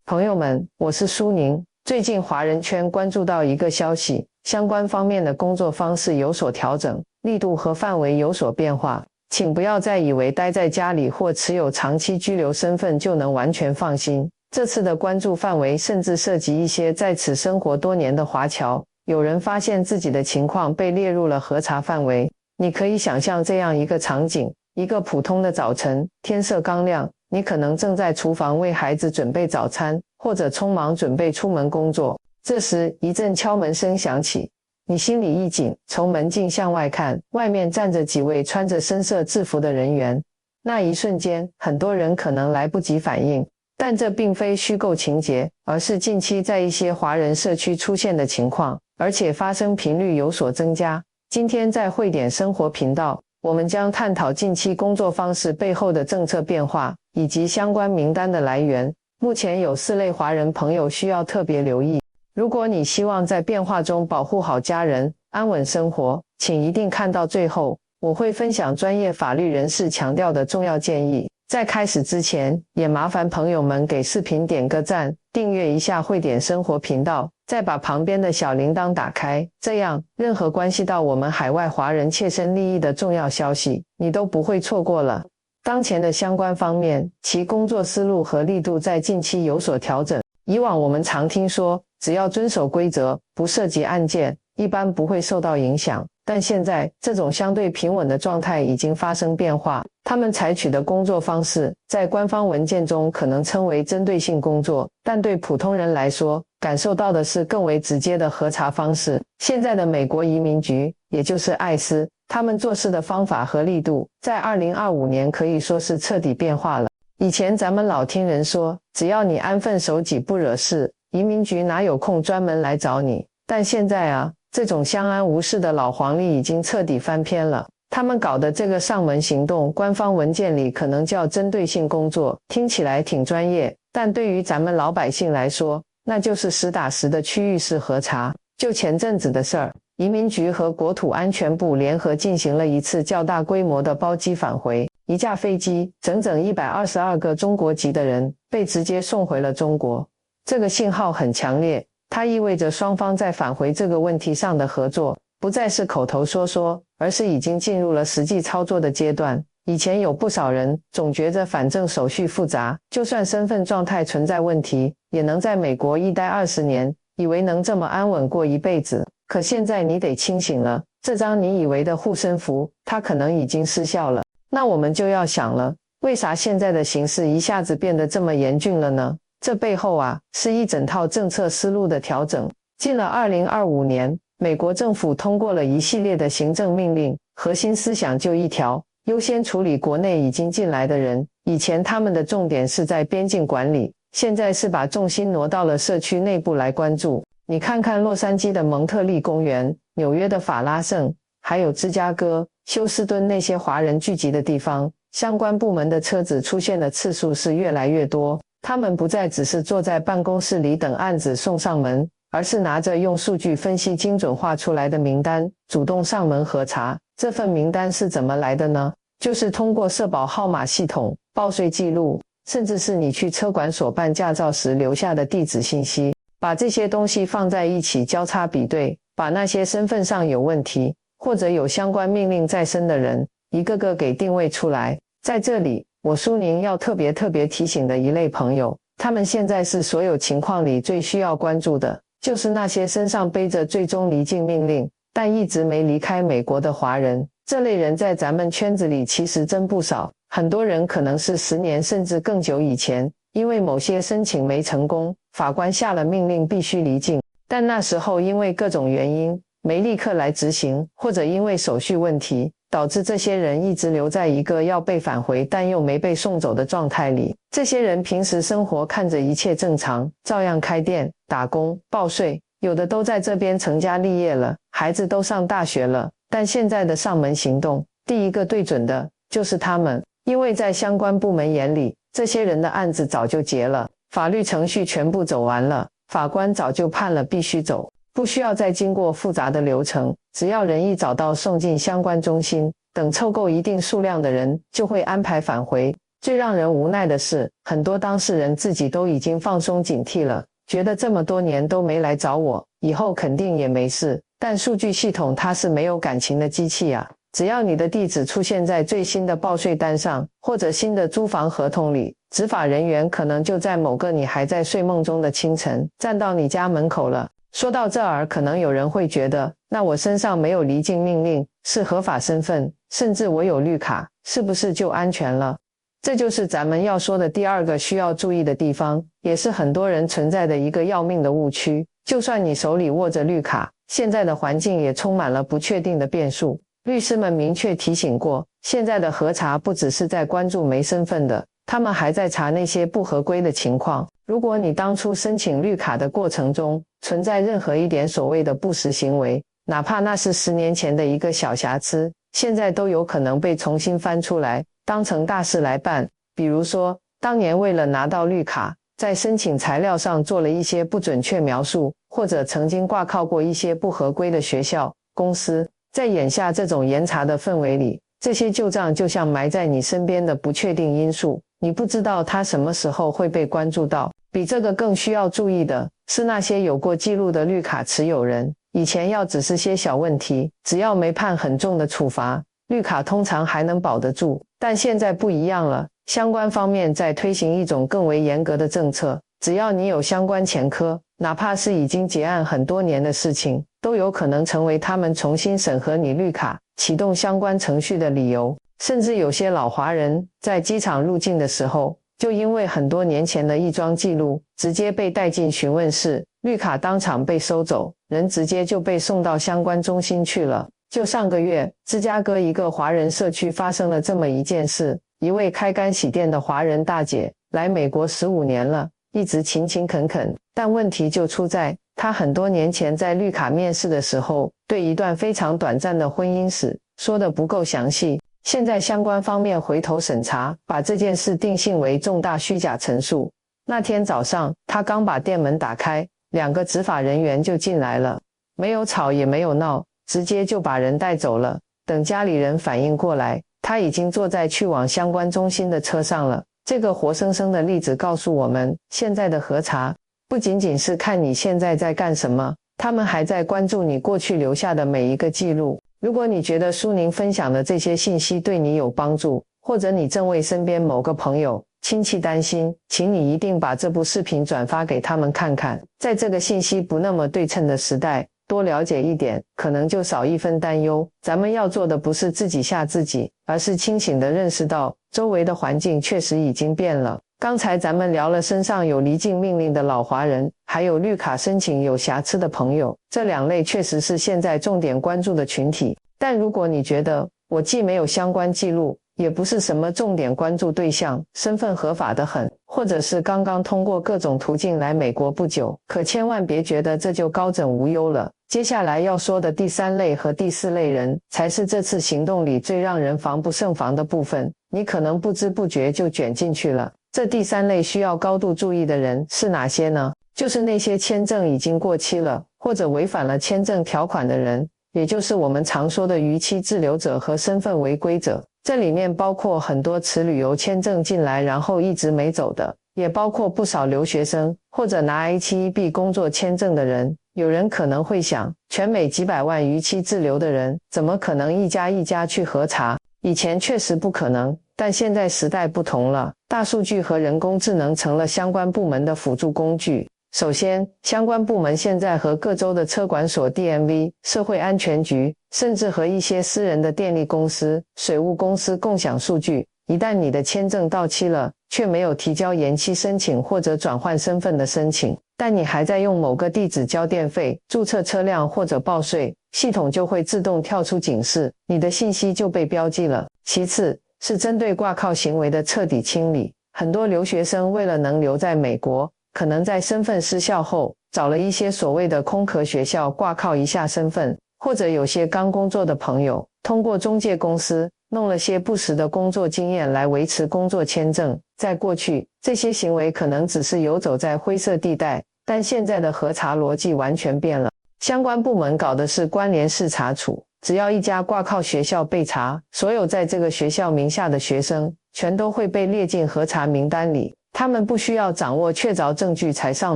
朋友们，我是苏宁。最近华人圈关注到一个消息，相关方面的工作方式有所调整，力度和范围有所变化。请不要再以为待在家里或持有长期居留身份就能完全放心。这次的关注范围甚至涉及一些在此生活多年的华侨，有人发现自己的情况被列入了核查范围。你可以想象这样一个场景，一个普通的早晨，天色刚亮，你可能正在厨房为孩子准备早餐，或者匆忙准备出门工作。这时，一阵敲门声响起，你心里一紧，从门径向外看，外面站着几位穿着深色制服的人员。那一瞬间，很多人可能来不及反应，但这并非虚构情节，而是近期在一些华人社区出现的情况，而且发生频率有所增加。今天在汇点生活频道，我们将探讨近期工作方式背后的政策变化，以及相关名单的来源。目前有4类华人朋友需要特别留意。如果你希望在变化中保护好家人，安稳生活，请一定看到最后，我会分享专业法律人士强调的重要建议。在开始之前，也麻烦朋友们给视频点个赞，订阅一下汇点生活频道，再把旁边的小铃铛打开，这样任何关系到我们海外华人切身利益的重要消息，你都不会错过了。当前的相关方面，其工作思路和力度在近期有所调整。以往我们常听说，只要遵守规则，不涉及案件，一般不会受到影响。但现在，这种相对平稳的状态已经发生变化。他们采取的工作方式，在官方文件中可能称为针对性工作，但对普通人来说，感受到的是更为直接的核查方式。现在的美国移民局，也就是艾斯，他们做事的方法和力度，在2025年可以说是彻底变化了。以前咱们老听人说，只要你安分守己不惹事，移民局哪有空专门来找你？但现在啊，这种相安无事的老黄历已经彻底翻篇了。他们搞的这个上门行动，官方文件里可能叫针对性工作，听起来挺专业，但对于咱们老百姓来说，那就是实打实的区域式核查。就前阵子的事儿，移民局和国土安全部联合进行了一次较大规模的包机返回，一架飞机，整整122个中国籍的人被直接送回了中国。这个信号很强烈，它意味着双方在返回这个问题上的合作，不再是口头说说，而是已经进入了实际操作的阶段。以前有不少人总觉着反正手续复杂，就算身份状态存在问题，也能在美国一待20年，以为能这么安稳过一辈子。可现在你得清醒了，这张你以为的护身符，它可能已经失效了。那我们就要想了，为啥现在的形势一下子变得这么严峻了呢？这背后啊，是一整套政策思路的调整。进了2025年，美国政府通过了一系列的行政命令，核心思想就一条，优先处理国内已经进来的人。以前他们的重点是在边境管理，现在是把重心挪到了社区内部来关注。你看看洛杉矶的蒙特利公园，纽约的法拉盛，还有芝加哥、休斯敦那些华人聚集的地方，相关部门的车子出现的次数是越来越多。他们不再只是坐在办公室里等案子送上门，而是拿着用数据分析精准化出来的名单，主动上门核查。这份名单是怎么来的呢？就是通过社保号码系统、报税记录，甚至是你去车管所办驾照时留下的地址信息，把这些东西放在一起交叉比对，把那些身份上有问题，或者有相关命令在身的人，一个个给定位出来。在这里，我苏宁要特别提醒的一类朋友，他们现在是所有情况里最需要关注的，就是那些身上背着最终离境命令，但一直没离开美国的华人。这类人在咱们圈子里其实真不少，很多人可能是10年甚至更久以前，因为某些申请没成功，法官下了命令必须离境，但那时候因为各种原因没立刻来执行，或者因为手续问题，导致这些人一直留在一个要被返回但又没被送走的状态里。这些人平时生活看着一切正常，照样开店、打工、报税，有的都在这边成家立业了，孩子都上大学了。但现在的上门行动，第一个对准的就是他们，因为在相关部门眼里，这些人的案子早就结了，法律程序全部走完了，法官早就判了必须走，不需要再经过复杂的流程，只要人一找到送进相关中心，等凑够一定数量的人，就会安排返回。最让人无奈的是，很多当事人自己都已经放松警惕了，觉得这么多年都没来找我，以后肯定也没事。但数据系统它是没有感情的机器啊，只要你的地址出现在最新的报税单上，或者新的租房合同里，执法人员可能就在某个你还在睡梦中的清晨，站到你家门口了。说到这儿，可能有人会觉得，那我身上没有离境命令，是合法身份，甚至我有绿卡，是不是就安全了？这就是咱们要说的第二个需要注意的地方，也是很多人存在的一个要命的误区。就算你手里握着绿卡，现在的环境也充满了不确定的变数。律师们明确提醒过，现在的核查不只是在关注没身份的，他们还在查那些不合规的情况。如果你当初申请绿卡的过程中存在任何一点所谓的不实行为，哪怕那是10年前的一个小瑕疵，现在都有可能被重新翻出来，当成大事来办。比如说，当年为了拿到绿卡，在申请材料上做了一些不准确描述，或者曾经挂靠过一些不合规的学校、公司。在眼下这种严查的氛围里，这些旧账就像埋在你身边的不确定因素，你不知道它什么时候会被关注到。比这个更需要注意的是那些有过记录的绿卡持有人，以前要只是些小问题，只要没判很重的处罚，绿卡通常还能保得住。但现在不一样了，相关方面在推行一种更为严格的政策，只要你有相关前科，哪怕是已经结案很多年的事情，都有可能成为他们重新审核你绿卡、启动相关程序的理由。甚至有些老华人在机场入境的时候，就因为很多年前的一桩记录，直接被带进询问室，绿卡当场被收走，人直接就被送到相关中心去了。就上个月，芝加哥一个华人社区发生了这么一件事，一位开干洗店的华人大姐来美国15年了，一直勤勤恳恳，但问题就出在她很多年前在绿卡面试的时候，对一段非常短暂的婚姻史说得不够详细。现在相关方面回头审查，把这件事定性为重大虚假陈述。那天早上，她刚把店门打开，2个执法人员就进来了，没有吵也没有闹，直接就把人带走了。等家里人反应过来，她已经坐在去往相关中心的车上了。这个活生生的例子告诉我们，现在的核查不仅仅是看你现在在干什么，他们还在关注你过去留下的每一个记录。如果你觉得苏宁分享的这些信息对你有帮助，或者你正为身边某个朋友、亲戚担心，请你一定把这部视频转发给他们看看。在这个信息不那么对称的时代，多了解一点，可能就少一分担忧。咱们要做的不是自己吓自己，而是清醒地认识到，周围的环境确实已经变了。刚才咱们聊了身上有离境命令的老华人，还有绿卡申请有瑕疵的朋友，这2类确实是现在重点关注的群体。但如果你觉得我既没有相关记录，也不是什么重点关注对象，身份合法得很，或者是刚刚通过各种途径来美国不久，可千万别觉得这就高枕无忧了。接下来要说的第3类和第4类人，才是这次行动里最让人防不胜防的部分，你可能不知不觉就卷进去了。这第3类需要高度注意的人是哪些呢？就是那些签证已经过期了，或者违反了签证条款的人，也就是我们常说的逾期滞留者和身份违规者。这里面包括很多持旅游签证进来然后一直没走的，也包括不少留学生或者拿 H1B 工作签证的人。有人可能会想，全美几百万逾期滞留的人，怎么可能一家一家去核查？以前确实不可能，但现在时代不同了，大数据和人工智能成了相关部门的辅助工具。首先，相关部门现在和各州的车管所 DMV、社会安全局，甚至和一些私人的电力公司、水务公司共享数据。一旦你的签证到期了，却没有提交延期申请或者转换身份的申请，但你还在用某个地址交电费、注册车辆或者报税，系统就会自动跳出警示，你的信息就被标记了。其次，是针对挂靠行为的彻底清理。很多留学生为了能留在美国，可能在身份失效后，找了一些所谓的空壳学校挂靠一下身份，或者有些刚工作的朋友，通过中介公司弄了些不实的工作经验来维持工作签证。在过去，这些行为可能只是游走在灰色地带，但现在的核查逻辑完全变了。相关部门搞的是关联式查处，只要一家挂靠学校被查，所有在这个学校名下的学生全都会被列进核查名单里。他们不需要掌握确凿证据才上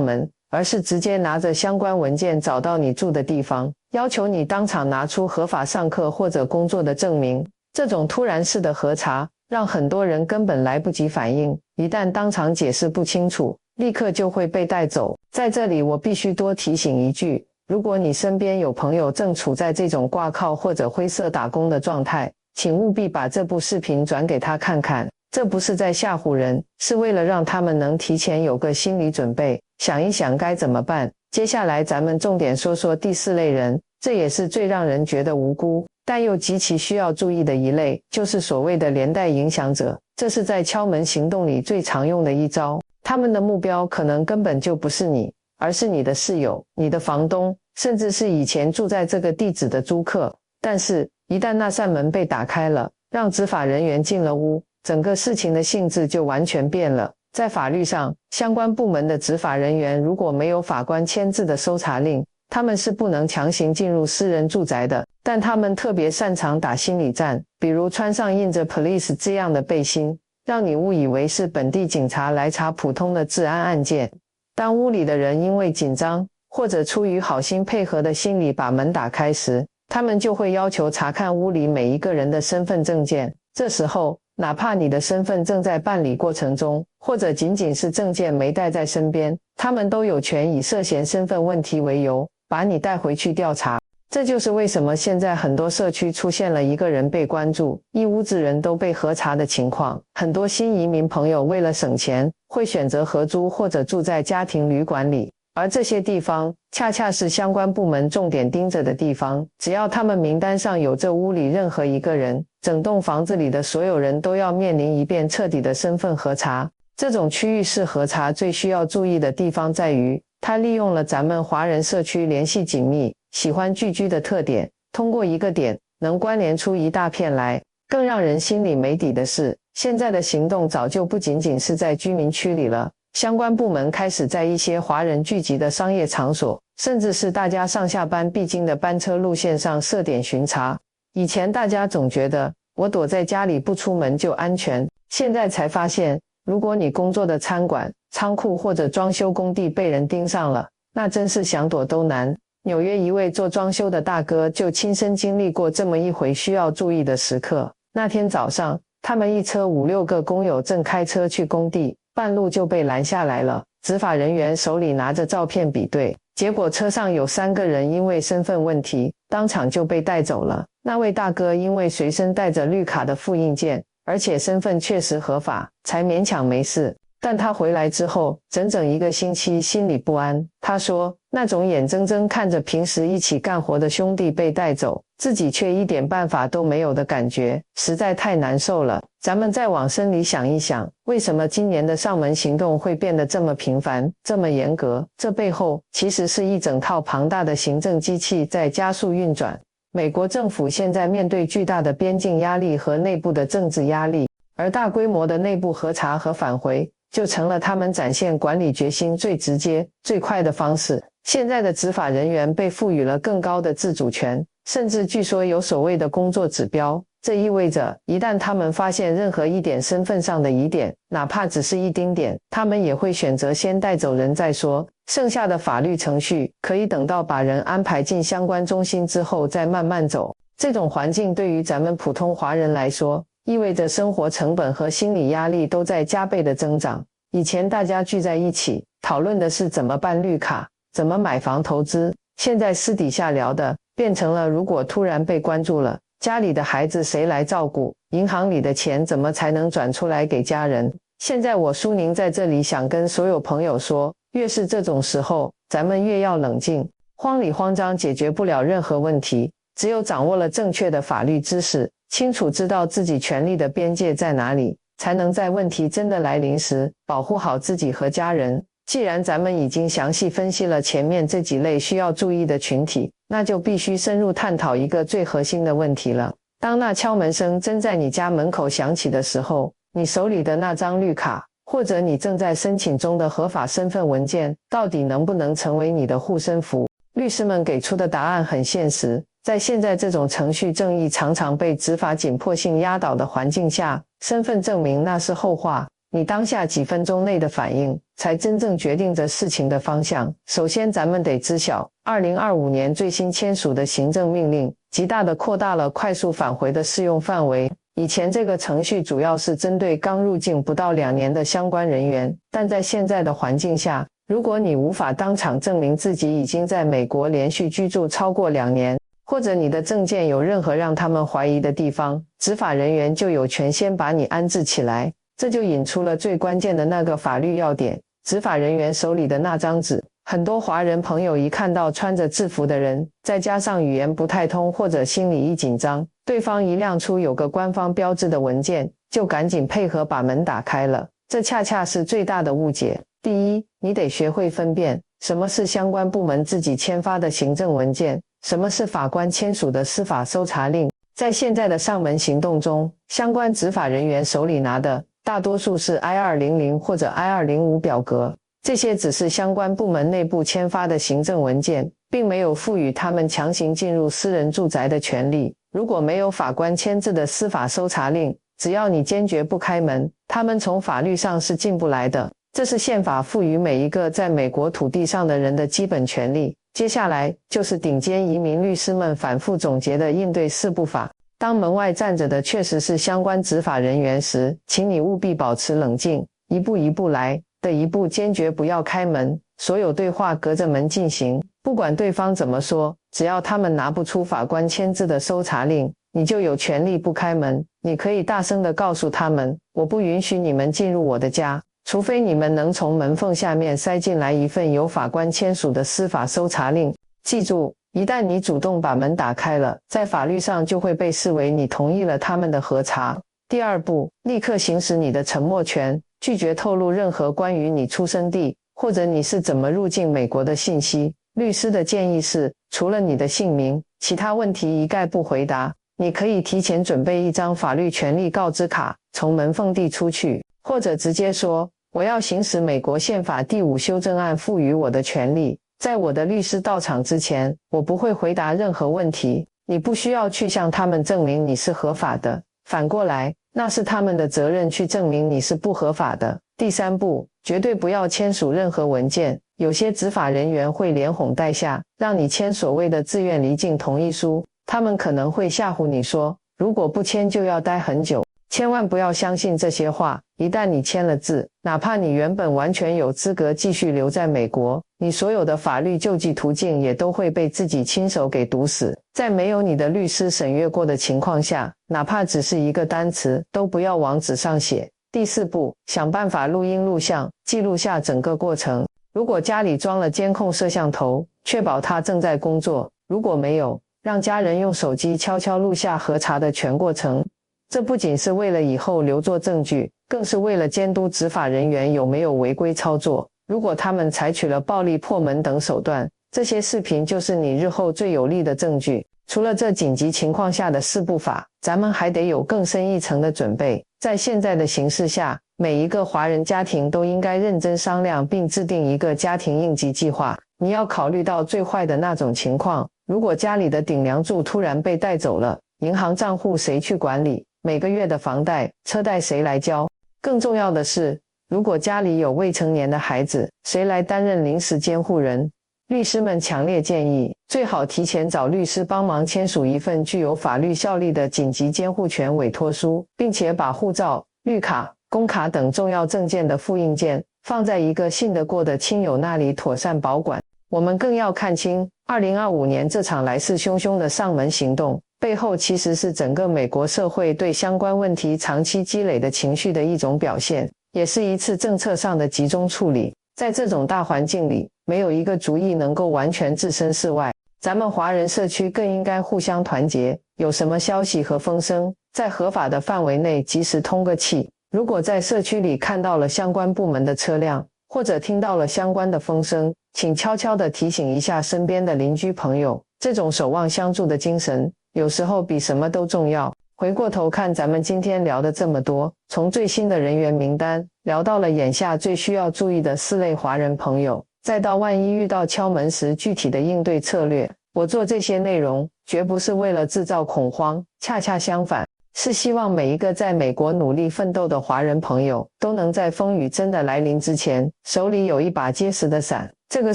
门，而是直接拿着相关文件找到你住的地方，要求你当场拿出合法上课或者工作的证明。这种突然式的核查让很多人根本来不及反应，一旦当场解释不清楚，立刻就会被带走。在这里我必须多提醒一句，如果你身边有朋友正处在这种挂靠或者灰色打工的状态，请务必把这部视频转给他看看。这不是在吓唬人，是为了让他们能提前有个心理准备，想一想该怎么办。接下来咱们重点说说第四类人，这也是最让人觉得无辜，但又极其需要注意的一类，就是所谓的连带影响者。这是在敲门行动里最常用的一招，他们的目标可能根本就不是你，而是你的室友、你的房东，甚至是以前住在这个地址的租客。但是，一旦那扇门被打开了，让执法人员进了屋，整个事情的性质就完全变了。在法律上，相关部门的执法人员如果没有法官签字的搜查令，他们是不能强行进入私人住宅的。但他们特别擅长打心理战，比如穿上印着 police 这样的背心，让你误以为是本地警察来查普通的治安案件。当屋里的人因为紧张，或者出于好心配合的心理把门打开时，他们就会要求查看屋里每一个人的身份证件。这时候，哪怕你的身份正在办理过程中，或者仅仅是证件没带在身边，他们都有权以涉嫌身份问题为由，把你带回去调查。这就是为什么现在很多社区出现了一个人被关注，一屋子人都被核查的情况。很多新移民朋友为了省钱，会选择合租或者住在家庭旅馆里，而这些地方恰恰是相关部门重点盯着的地方。只要他们名单上有这屋里任何一个人，整栋房子里的所有人都要面临一遍彻底的身份核查。这种区域式核查最需要注意的地方在于，它利用了咱们华人社区联系紧密、喜欢聚居的特点，通过一个点能关联出一大片来。更让人心里没底的是，现在的行动早就不仅仅是在居民区里了，相关部门开始在一些华人聚集的商业场所，甚至是大家上下班必经的班车路线上设点巡查。以前大家总觉得我躲在家里不出门就安全，现在才发现，如果你工作的餐馆、仓库或者装修工地被人盯上了，那真是想躲都难。纽约一位做装修的大哥就亲身经历过这么一回需要注意的时刻。那天早上，他们一车5-6个工友正开车去工地，半路就被拦下来了。执法人员手里拿着照片比对，结果车上有3个人因为身份问题，当场就被带走了。那位大哥因为随身带着绿卡的复印件，而且身份确实合法，才勉强没事。但他回来之后，整整1个星期心里不安。他说，那种眼睁睁看着平时一起干活的兄弟被带走，自己却一点办法都没有的感觉，实在太难受了。咱们再往深里想一想，为什么今年的上门行动会变得这么频繁，这么严格？这背后其实是一整套庞大的行政机器在加速运转。美国政府现在面对巨大的边境压力和内部的政治压力，而大规模的内部核查和返回就成了他们展现管理决心最直接、最快的方式。现在的执法人员被赋予了更高的自主权，甚至据说有所谓的工作指标。这意味着，一旦他们发现任何一点身份上的疑点，哪怕只是一丁点，他们也会选择先带走人再说。剩下的法律程序可以等到把人安排进相关中心之后再慢慢走。这种环境对于咱们普通华人来说，意味着生活成本和心理压力都在加倍的增长。以前大家聚在一起讨论的是怎么办绿卡，怎么买房投资，现在私底下聊的变成了如果突然被关注了，家里的孩子谁来照顾，银行里的钱怎么才能转出来给家人。现在我苏宁在这里想跟所有朋友说，越是这种时候，咱们越要冷静。慌里慌张解决不了任何问题，只有掌握了正确的法律知识，清楚知道自己权利的边界在哪里，才能在问题真的来临时保护好自己和家人。既然咱们已经详细分析了前面这几类需要注意的群体，那就必须深入探讨一个最核心的问题了。当那敲门声真在你家门口响起的时候，你手里的那张绿卡，或者你正在申请中的合法身份文件，到底能不能成为你的护身符？律师们给出的答案很现实，在现在这种程序正义常常被执法紧迫性压倒的环境下，身份证明那是后话，你当下几分钟内的反应才真正决定着事情的方向。首先咱们得知晓2025年最新签署的行政命令极大地扩大了快速返回的适用范围。以前这个程序主要是针对刚入境不到2年的相关人员，但在现在的环境下，如果你无法当场证明自己已经在美国连续居住超过2年，或者你的证件有任何让他们怀疑的地方，执法人员就有权先把你安置起来。这就引出了最关键的那个法律要点，执法人员手里的那张纸。很多华人朋友一看到穿着制服的人，再加上语言不太通或者心里一紧张，对方一亮出有个官方标志的文件，就赶紧配合把门打开了。这恰恰是最大的误解。第一，你得学会分辨什么是相关部门自己签发的行政文件，什么是法官签署的司法搜查令。在现在的上门行动中，相关执法人员手里拿的大多数是 I-200 或者 I-205 表格，这些只是相关部门内部签发的行政文件，并没有赋予他们强行进入私人住宅的权利。如果没有法官签字的司法搜查令，只要你坚决不开门，他们从法律上是进不来的。这是宪法赋予每一个在美国土地上的人的基本权利。接下来就是顶尖移民律师们反复总结的应对四步法。当门外站着的确实是相关执法人员时，请你务必保持冷静，一步一步来。第一步，坚决不要开门，所有对话隔着门进行，不管对方怎么说，只要他们拿不出法官签字的搜查令，你就有权利不开门。你可以大声地告诉他们，我不允许你们进入我的家，除非你们能从门缝下面塞进来一份由法官签署的司法搜查令。记住，一旦你主动把门打开了，在法律上就会被视为你同意了他们的核查。第二步，立刻行使你的沉默权，拒绝透露任何关于你出生地或者你是怎么入境美国的信息。律师的建议是，除了你的姓名，其他问题一概不回答。你可以提前准备一张法律权利告知卡，从门缝地出去，或者直接说，我要行使美国宪法第5修正案赋予我的权利。在我的律师到场之前，我不会回答任何问题。你不需要去向他们证明你是合法的，反过来，那是他们的责任去证明你是不合法的。第三步，绝对不要签署任何文件。有些执法人员会连哄带吓，让你签所谓的自愿离境同意书。他们可能会吓唬你说，如果不签就要待很久。千万不要相信这些话，一旦你签了字，哪怕你原本完全有资格继续留在美国，你所有的法律救济途径也都会被自己亲手给堵死。在没有你的律师审阅过的情况下，哪怕只是一个单词，都不要往纸上写。第四步，想办法录音录像，记录下整个过程。如果家里装了监控摄像头，确保他正在工作；如果没有，让家人用手机悄悄录下核查的全过程。这不仅是为了以后留作证据，更是为了监督执法人员有没有违规操作。如果他们采取了暴力破门等手段，这些视频就是你日后最有力的证据。除了这紧急情况下的四步法，咱们还得有更深一层的准备。在现在的形势下，每一个华人家庭都应该认真商量并制定一个家庭应急计划。你要考虑到最坏的那种情况，如果家里的顶梁柱突然被带走了，银行账户谁去管理？每个月的房贷、车贷谁来交？更重要的是，如果家里有未成年的孩子，谁来担任临时监护人？律师们强烈建议，最好提前找律师帮忙签署一份具有法律效力的紧急监护权委托书，并且把护照、绿卡、工卡等重要证件的复印件放在一个信得过的亲友那里妥善保管。我们更要看清2025年这场来势汹汹的上门行动背后，其实是整个美国社会对相关问题长期积累的情绪的一种表现，也是一次政策上的集中处理。在这种大环境里，没有一个主义能够完全置身事外。咱们华人社区更应该互相团结，有什么消息和风声，在合法的范围内及时通个气。如果在社区里看到了相关部门的车辆，或者听到了相关的风声，请悄悄地提醒一下身边的邻居朋友。这种守望相助的精神，有时候比什么都重要。回过头看咱们今天聊的这么多，从最新的人员名单聊到了眼下最需要注意的4类华人朋友，再到万一遇到敲门时具体的应对策略，我做这些内容，绝不是为了制造恐慌，恰恰相反，是希望每一个在美国努力奋斗的华人朋友，都能在风雨真的来临之前，手里有一把结实的伞。这个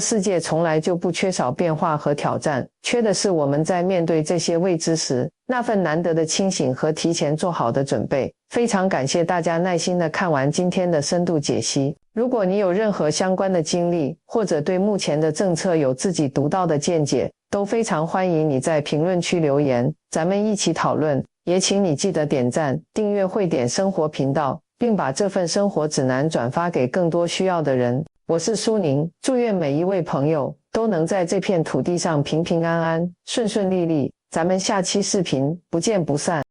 世界从来就不缺少变化和挑战，缺的是我们在面对这些未知时，那份难得的清醒和提前做好的准备。非常感谢大家耐心地看完今天的深度解析。如果你有任何相关的经历，或者对目前的政策有自己独到的见解，都非常欢迎你在评论区留言，咱们一起讨论。也请你记得点赞、订阅慧点生活频道，并把这份生活指南转发给更多需要的人。我是苏宁，祝愿每一位朋友都能在这片土地上平平安安、顺顺利利。咱们下期视频不见不散。